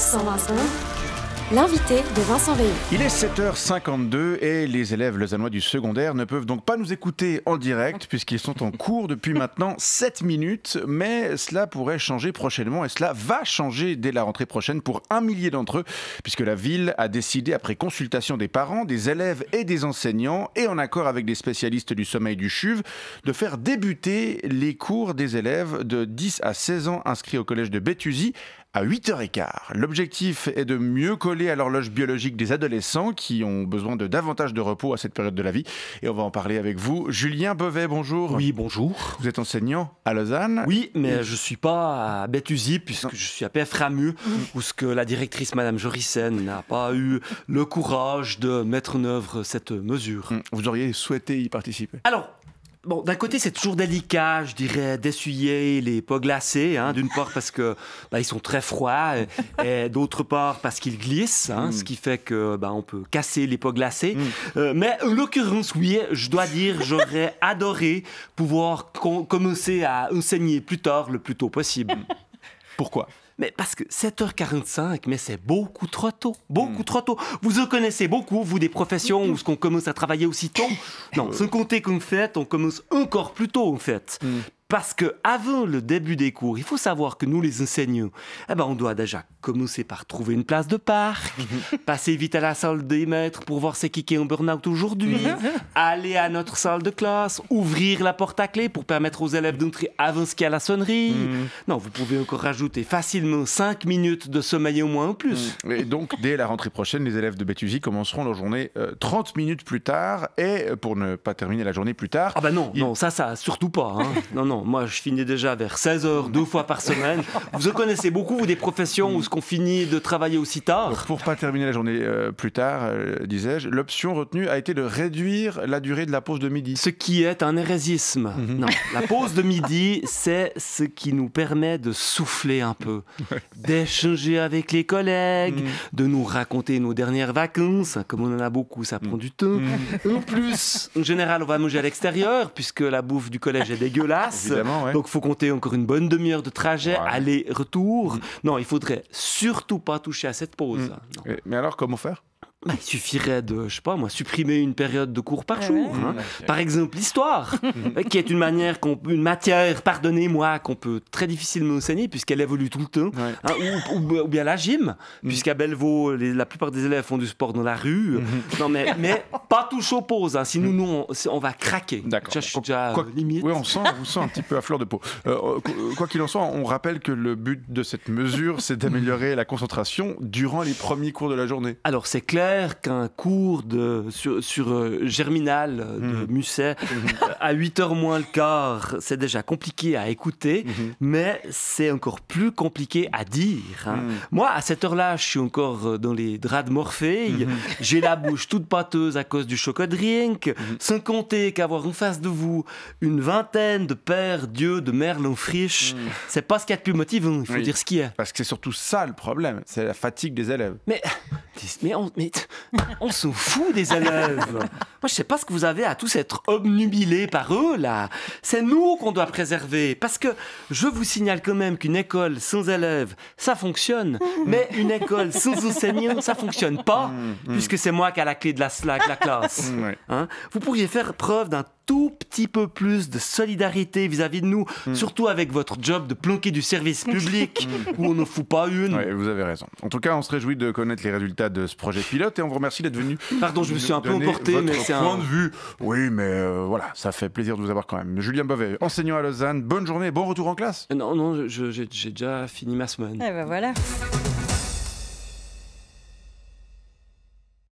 120 l'invité de Vincent Veillon. Il est 7h52 et les élèves lausannois du secondaire ne peuvent donc pas nous écouter en direct puisqu'ils sont en cours depuis maintenant 7 minutes. Mais cela pourrait changer prochainement et cela va changer dès la rentrée prochaine pour 1 millier d'entre eux puisque la ville a décidé, après consultation des parents, des élèves et des enseignants et en accord avec des spécialistes du sommeil du CHUV, de faire débuter les cours des élèves de 10 à 16 ans inscrits au collège de Béthusie à 8h15. L'objectif est de mieux coller à l'horloge biologique des adolescents qui ont besoin de davantage de repos à cette période de la vie. Et on va en parler avec vous. Julien Beauvais, bonjour. Oui, bonjour. Vous êtes enseignant à Lausanne. Oui, mais je ne suis pas à Béthusie puisque je suis à PF Ramu, où ce que la directrice, Madame Jorissen, n'a pas eu le courage de mettre en œuvre cette mesure. Vous auriez souhaité y participer? Alors, bon, d'un côté, c'est toujours délicat, je dirais, d'essuyer les pots glacés, d'une part parce que ils sont très froids, et d'autre part parce qu'ils glissent, ce qui fait que on peut casser les pots glacés. Mais en l'occurrence, oui, je dois dire, j'aurais adoré pouvoir commencer à enseigner plus tard, le plus tôt possible. Pourquoi? Mais parce que 7h45, mais c'est beaucoup trop tôt. Beaucoup trop tôt. Vous en connaissez beaucoup, vous, des professions où on commence à travailler aussitôt. Non, sans compter qu'en fait, on commence encore plus tôt, en fait. Parce que avant le début des cours, il faut savoir que nous, les enseignants, on doit déjà commencer par trouver une place de parc, passer vite à la salle des maîtres pour voir c'est qui est en burn-out aujourd'hui, aller à notre salle de classe, ouvrir la porte à clé pour permettre aux élèves d'entrer avant ce qu'il y a la sonnerie. Non, vous pouvez encore rajouter facilement 5 minutes de sommeil au moins en plus. Et donc, dès la rentrée prochaine, les élèves de Béthusie commenceront leur journée 30 minutes plus tard. Et pour ne pas terminer la journée plus tard... Non, ça, surtout pas. Non. Moi, je finis déjà vers 16h, 2 fois par semaine. Vous en connaissez beaucoup, vous, des professions où on finit de travailler aussi tard. Alors, pour ne pas terminer la journée plus tard, disais-je, l'option retenue a été de réduire la durée de la pause de midi. Ce qui est un hérésisme. Non, la pause de midi, c'est ce qui nous permet de souffler un peu, d'échanger avec les collègues, de nous raconter nos dernières vacances. Comme on en a beaucoup, ça prend du temps. En plus, en général, on va manger à l'extérieur, puisque la bouffe du collège est dégueulasse. Ouais. Donc, il faut compter encore une bonne demi-heure de trajet, aller-retour. Non, il faudrait surtout pas toucher à cette pause. Mais alors, comment faire? Il suffirait de, supprimer une période de cours par jour. Par exemple, l'histoire, qui est une matière, pardonnez-moi, qu'on peut très difficilement enseigner puisqu'elle évolue tout le temps. Ou bien la gym, puisqu'à Bellevaux, la plupart des élèves font du sport dans la rue. Non, mais pas touche aux pauses, sinon nous, on va craquer. D'accord. Je suis déjà limite. Oui, on vous sent un petit peu à fleur de peau. Quoi qu'il en soit, on rappelle que le but de cette mesure, c'est d'améliorer la concentration durant les premiers cours de la journée. Alors, c'est clair qu'un cours sur Germinal de Musset à 8h moins le quart, c'est déjà compliqué à écouter, mais c'est encore plus compliqué à dire. Moi, à cette heure-là, je suis encore dans les draps de Morphée, j'ai la bouche toute pâteuse à cause du chocodrink, sans compter qu'avoir en face de vous une vingtaine de pères d'yeux de merle en friche, c'est pas ce qu'il y a de plus motivant, il faut dire ce qu'il y a. Parce que c'est surtout ça le problème, c'est la fatigue des élèves. Mais on s'en fout des élèves. Moi, je sais pas ce que vous avez à tous être obnubilés par eux, là. C'est nous qu'on doit préserver. Parce que je vous signale quand même qu'une école sans élèves, ça fonctionne. Mais une école sans enseignants, ça fonctionne pas. Puisque c'est moi qui ai la clé de la classe. Vous pourriez faire preuve d'un tout petit peu plus de solidarité vis-à-vis de nous, surtout avec votre job de planquer du service public où on ne fout pas une. Oui, vous avez raison. En tout cas, on se réjouit de connaître les résultats de ce projet pilote et on vous remercie d'être venu. Pardon, je me suis un peu emporté, mais c'est point de vue. Oui, mais voilà, ça fait plaisir de vous avoir quand même. Julien Beauvais, enseignant à Lausanne, bonne journée, bon retour en classe. Non, j'ai déjà fini ma semaine. Et ben voilà.